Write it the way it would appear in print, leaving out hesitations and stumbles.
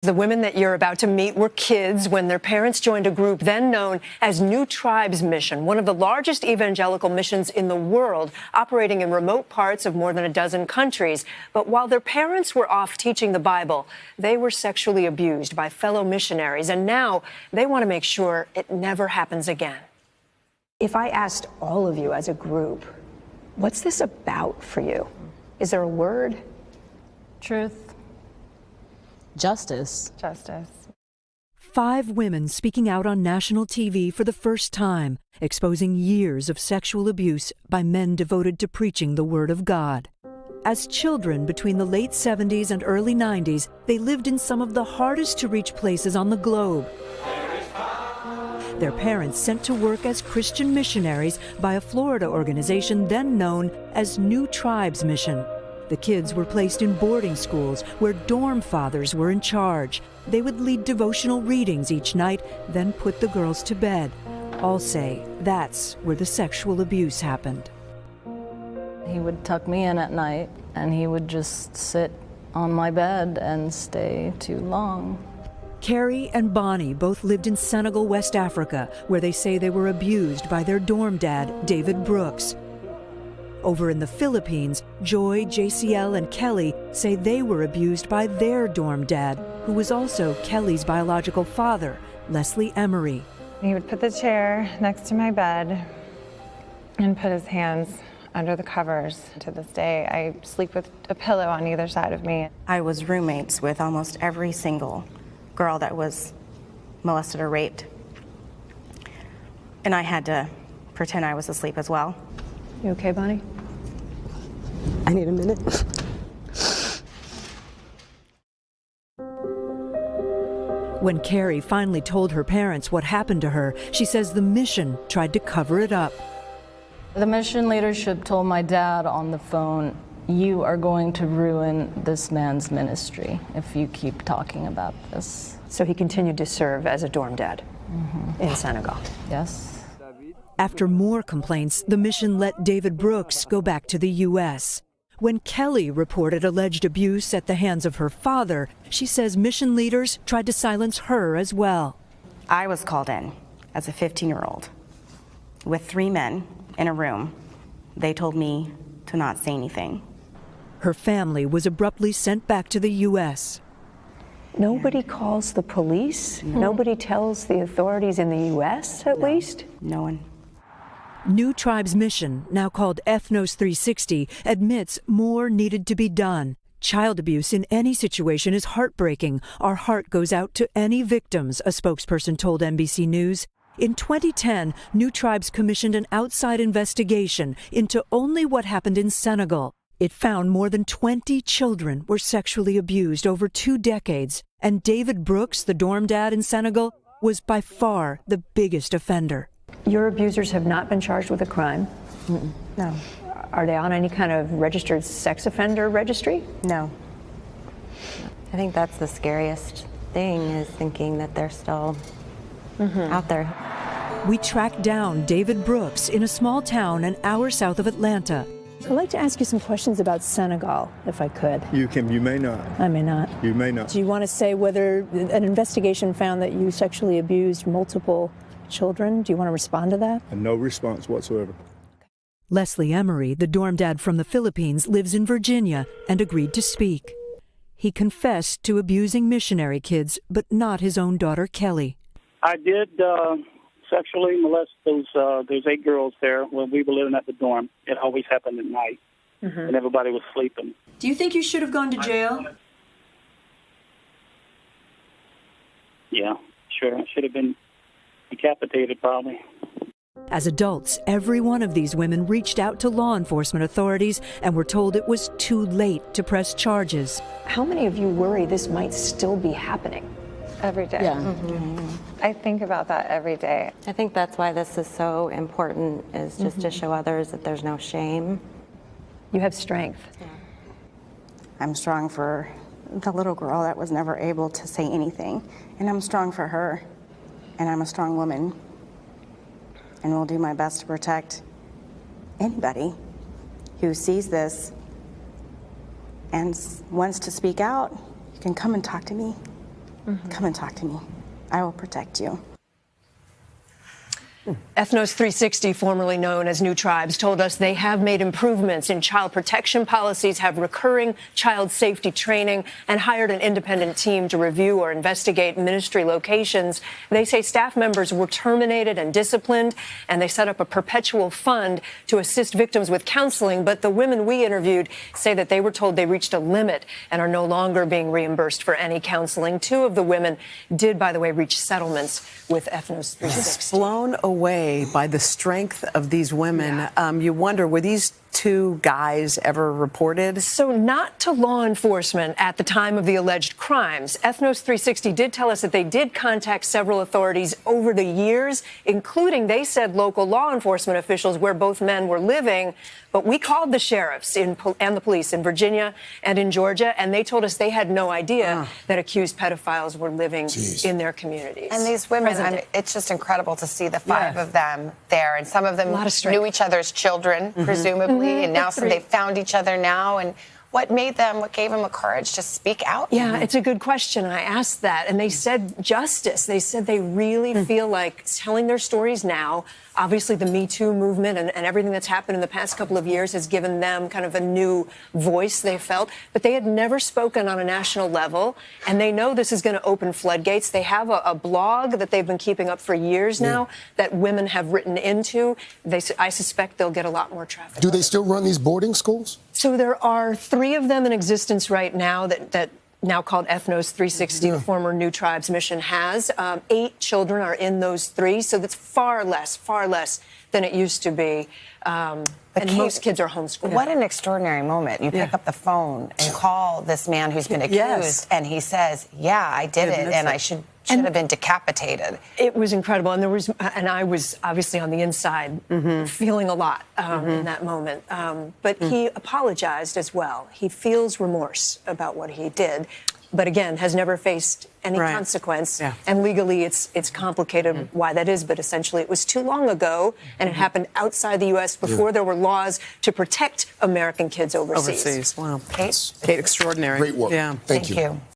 The women that you're about to meet were kids when their parents joined a group then known as New Tribes Mission, one of the largest evangelical missions in the world, operating in remote parts of more than a dozen countries. But while their parents were off teaching the Bible, they were sexually abused by fellow missionaries, and now they want to make sure it never happens again. If I asked all of you as a group, what's this about for you? Is there a word? Truth. Justice. Justice. 5 women speaking out on national TV for the first time, exposing years of sexual abuse by men devoted to preaching the Word of God. As children between the late 70s and early 90s, they lived in some of the hardest to reach places on the globe. Their parents sent to work as Christian missionaries by a Florida organization then known as New Tribes Mission. The kids were placed in boarding schools where dorm fathers were in charge. They would lead devotional readings each night, then put the girls to bed. All say that's where the sexual abuse happened. He would tuck me in at night, and he would just sit on my bed and stay too long. Carrie and Bonnie both lived in Senegal, West Africa, where they say they were abused by their dorm dad, David Brooks. Over in the Philippines, Joy, JCL, and Kelly say they were abused by their dorm dad, who was also Kelly's biological father, Leslie Emery. He would put the chair next to my bed and put his hands under the covers. To this day, I sleep with a pillow on either side of me. I was roommates with almost every single girl that was molested or raped. And I had to pretend I was asleep as well. You okay, Bonnie? I need a minute. When Carrie finally told her parents what happened to her, she says the mission tried to cover it up. The mission leadership told my dad on the phone, "You are going to ruin this man's ministry if you keep talking about this." So he continued to serve as a dorm dad in Senegal. Yes. After more complaints, the mission let David Brooks go back to the U.S. When Kelly reported alleged abuse at the hands of her father, she says mission leaders tried to silence her as well. I was called in as a 15-year-old with 3 men in a room. They told me to not say anything. Her family was abruptly sent back to the U.S. Nobody calls the police? Nobody tells the authorities in the U.S. at least? No one. New Tribes Mission, now called Ethnos 360, admits more needed to be done. Child abuse in any situation is heartbreaking. Our heart goes out to any victims, a spokesperson told NBC News. In 2010, New Tribes commissioned an outside investigation into only what happened in Senegal. It found more than 20 children were sexually abused over 2 decades, and David Brooks, the dorm dad in Senegal, was by far the biggest offender. Your abusers have not been charged with a crime? No. Are they on any kind of registered sex offender registry? No. I think that's the scariest thing, is thinking that they're still out there. We tracked down David Brooks in a small town an hour south of Atlanta. I'd like to ask you some questions about Senegal, if I could. You can, you may not. I may not. You may not. Do you want to say whether an investigation found that you sexually abused multiple children? Do you want to respond to that? No response whatsoever. Leslie Emery, the dorm dad from the Philippines, lives in Virginia and agreed to speak. He confessed to abusing missionary kids, but not his own daughter, Kelly. I did sexually molest those 8 girls there when we were living at the dorm. It always happened at night, and everybody was sleeping. Do you think you should have gone to jail? Yeah, sure. I should have been decapitated, probably. As adults, every one of these women reached out to law enforcement authorities and were told it was too late to press charges. How many of you worry this might still be happening? Every day. Yeah. I think about that every day. I think that's why this is so important, is just to show others that there's no shame. You have strength. Yeah. I'm strong for the little girl that was never able to say anything, and I'm strong for her, and I'm a strong woman, and will do my best to protect anybody who sees this and wants to speak out. You can come and talk to me. come and talk to me. I will protect you. Ethnos 360, formerly known as New Tribes, told us they have made improvements in child protection policies, have recurring child safety training, and hired an independent team to review or investigate ministry locations. They say staff members were terminated and disciplined, and they set up a perpetual fund to assist victims with counseling. But the women we interviewed say that they were told they reached a limit and are no longer being reimbursed for any counseling. 2 of the women did, by the way, reach settlements with Ethnos 360. Just blown away by the strength of these women. Yeah. You wonder, were these 2 guys ever reported? So not to law enforcement at the time of the alleged crimes. Ethnos 360 did tell us that they did contact several authorities over the years, including, they said, local law enforcement officials where both men were living. But we called the sheriffs and the police in Virginia and in Georgia, and they told us they had no idea that accused pedophiles were living in their communities. And these women, it's just incredible to see the 5 of them there. And some of them knew each other's children, presumably, and now they found each other now. And what gave them the courage to speak out? Yeah, it's a good question. I asked that, and they said justice. They said they really feel like telling their stories now. Obviously, the Me Too movement and everything that's happened in the past couple of years has given them kind of a new voice, they felt. But they had never spoken on a national level, and they know this is going to open floodgates. They have a blog that they've been keeping up for years now that women have written into. I suspect they'll get a lot more traffic. Do they still run these boarding schools? So there are 3 of them in existence right now that now called Ethnos 360, the former New Tribes mission has. 8 children are in those 3, so that's far less than it used to be. And most kids are homeschooled. What an extraordinary moment. You pick up the phone and call this man who's been accused, and he says, yeah, I did it, and I should have been decapitated. It was incredible, and I was obviously on the inside feeling a lot in that moment. But he apologized as well. He feels remorse about what he did, but again, has never faced any consequence. Yeah. And legally, it's complicated why that is, but essentially it was too long ago, and it happened outside the U.S. before there were laws to protect American kids overseas. Wow. Kate, extraordinary. Great work. Yeah. Thank you.